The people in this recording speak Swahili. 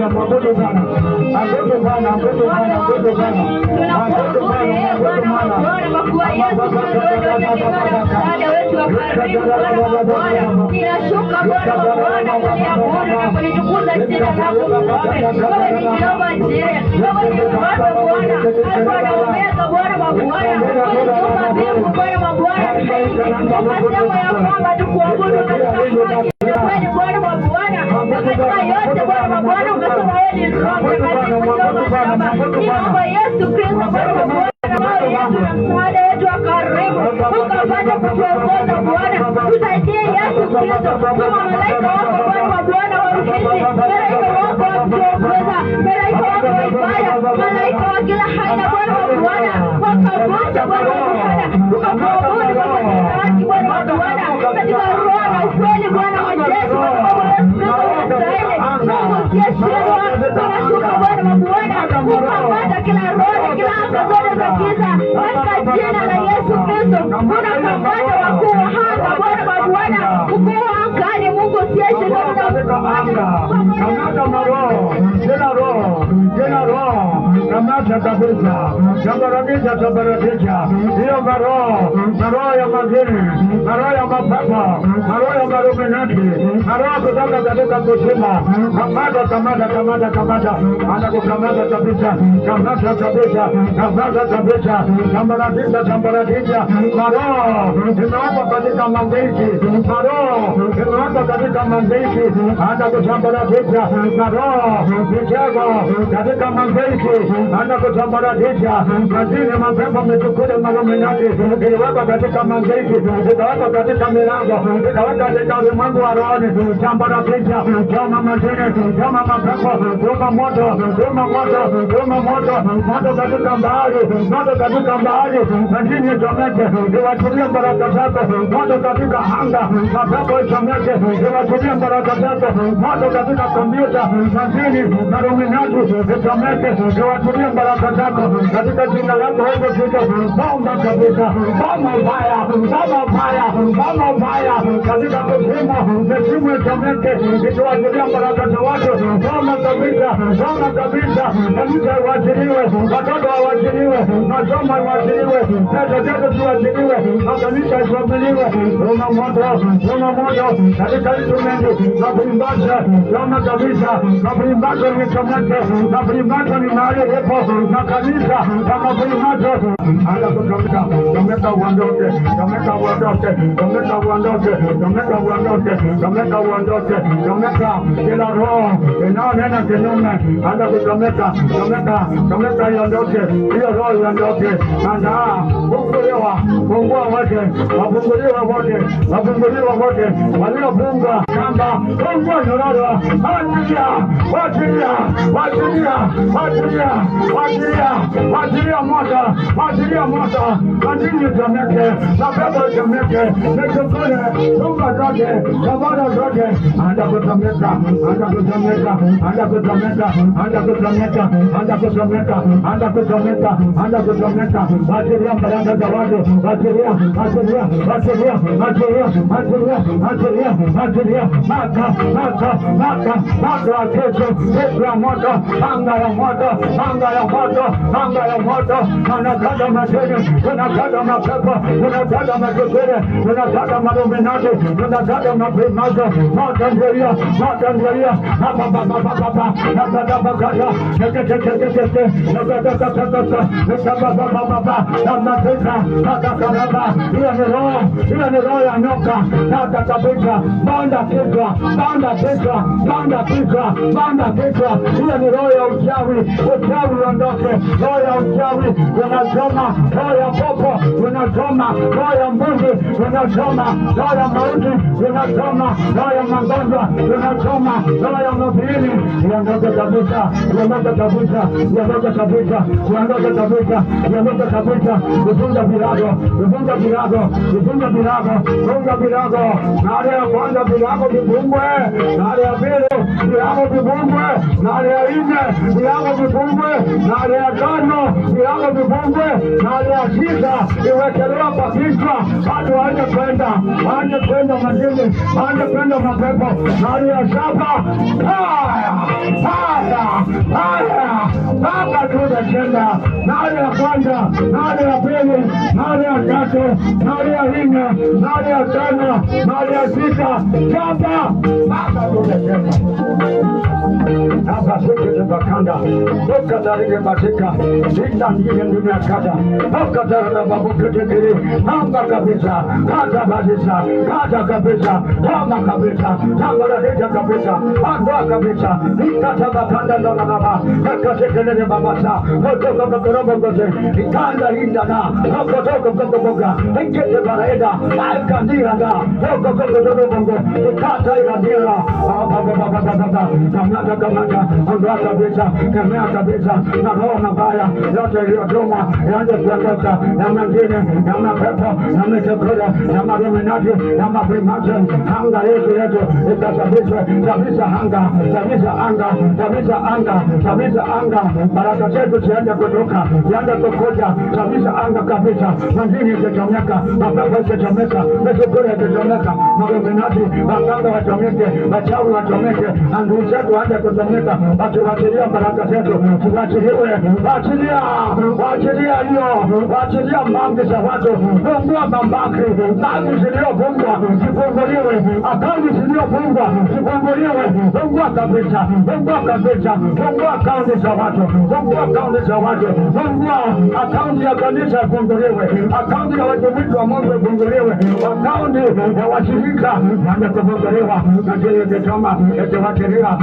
Bwana, mwabudu Bwana. Abudu Bwana, abudu Bwana, abudu Bwana. Abudu Bwana, abudu Bwana. Kwa Yesu Kristo wewe ni msaada wetu wa karibu Bwana. Ninashuka Bwana wa Bwana kuliabudu na kulitukuza jina lako Bwana. Wewe ni Jehova Jireh. Wewe ni Bwana Bwana. Bwana umeza Bwana wa Bwana. Wewe ni mbingu Bwana wa Bwana. Tunasema ya kwamba tukuabudu katika haki. Wewe ni Bwana wa Bwana. Katika yote Bwana wa Bwana unasema wewe ni Roho Mtakatifu. Ninaomba Yesu Kristo Bwana wa Bwana. Msaada wetu wa karibu ukapata kutuongoza Bwana. Tusaidie Yesu Kristo kama malaika wako Bwana wa Bwana wa ulinzi, malaika wako wa kutuongoza, malaika wako wa ibada, malaika wa kila aina Bwana wa Bwana, wakavunja Bwana wa Bwana, tukakuabudu kwa haki Bwana wa Bwana, katika roho na ukweli Bwana wa Yesu Kristo wastahili. Mungu usiyeshindwa, tunashuka Bwana wa Bwana, ukamata kila roho, kila anga zote za giza katika jina la Yesu Kristo. Unakamata wakuu wa anga Bwana wa Bwana, ukuu wa angani Mungu usiyeshindwa, kamata maroho, kila roho, kamata kabisa, sambaratisha, hiyo maroho ya mageni, maroho ya mapepo, maroho ya maruminati, maroho kutoka katika kusima, kamata, anakukamata kabisa, sambaratisha, maroho, imewekwa katika mandishi, anakusambaratisha, maroho, michego, katika mandishi, anakusambaratisha, majini mapepo metukule maruminati, iliwekwa katika mandishi, ikawekwa katika milango, ikawekwa katika ulimwengu wa rohoni, sambaratisha, choma majini, choma mapepo, choma moto katika bahari, majini ichomeke, iwachilie baraka zako, moto katika anga, mapepo ichomeke, iwachilie baraka zako, moto katika kompyuta, majini na ruminati ichomeke, iwachilie baraka zako, katika jina lako wewe Kristo, bomba kabisa, bomba mbaya, katika kuzimu ichomeke, iwachilie baraka za watu, bomba kabisa, kanisa iwachiliwe, watoto wawachiliwe, masomo iwachiliwe, pesa zetu ziwachiliwe, makanisa iswabiliwe, roma moto, katika instrumenti, mabulimbacho, roma kabisa, mabulimbacho ni chomeke, mabulimbacho ni mahali hepo, makanisa, mabulimbacho, ala kutomeka, tomeka uondoke, kila roho, inaonena kinyume, ala kutomeka, iondoke, hiyo roho iondoke, fungua wote, wafunguliwa wote, waliofungwa kamba, fungua nyororo, wachilia moto, majini ichomeke, mapepo ichomeke, nichukule, tumba zote, tabara zote, anda kutomeka, wachilia baraka za watu, wachilia, maka wa kesho, ya moto, anga ya moto, tunakata majini, tunakata mapepo, tunakata majukire, tunakata maruminati, tunakata maprimazo, moto njeria, hiyo ni roho ya nyoka, kata kabisa, banda kichwa, hiyo ni roho ya uchawi ondoke, roho ya uchawi unachoma, roho ya popo unachoma, roho ya mbuzi unachoma, roho ya mauti unachoma, roho ya magonjwa unachoma, roho ya mabini iondoke kabisa, kufunga virago, Funga virago, funga virago, funga virago. Nare ya kwanza virago vifungwe, nare ya pili virago vifungwe, nare ya nne virago vifungwe, nare ya tano virago vifungwe, nare ya sita iwekelewa kwa kichwa, watu waende kwenda majini, waende kwenda mapepo. Nare ya saba mpaka tunatenda. Nare ya kwanza, nare ya pili, nare ya tatu, nare ya nne, nare ya tano, nare ya sita, saba mpaka tunatenda. Hapa sisi tunakanda toka tarehe matika sita nyingine dunia kata toka tarehe babu ketekele hamba kabisa kata kabisa hamba kabisa hamba la kabisa hamba kabisa nikata bakanda na baba kasekelele baba sa kutoka korobo gote ikanda hindana kutoka boga ngete baraeda alkandira da kutoka bongo kata iradira baba kamata ondoa kabisa, kemea kabisa na roho mabaya yote iliyotuma yaanze kuondoka, ya mengine ya mapepo ya mitekole ya maruminati ya maprimati. Anga yetu ikasabishwe kabisa, kabisa anga. Baraka zetu ziende kutoka, ziende kukuja kabisa anga kabisa. Mengine ikichomeka, mapepo ikichomeka, mitekole ikichomeka, maruminati waganga wachomeke, wachawi wachomeke, ndugu zetu waende kuchomeka. Wachilia baraka zetu, wachiliwe, wachilia hiyo, wachilia mambo za watu, fungua mambaki, kazi zilizofungwa zifunguliwe, akaunti zilizofungwa zifunguliwe, fungua kabisa, fungua akaunti za watu, fungua akaunti ya kanisa ifunguliwe, akaunti ya watumishi wa Mungu ifunguliwe, akaunti ya washirika waende kufunguliwa, na kile kitoma wachilia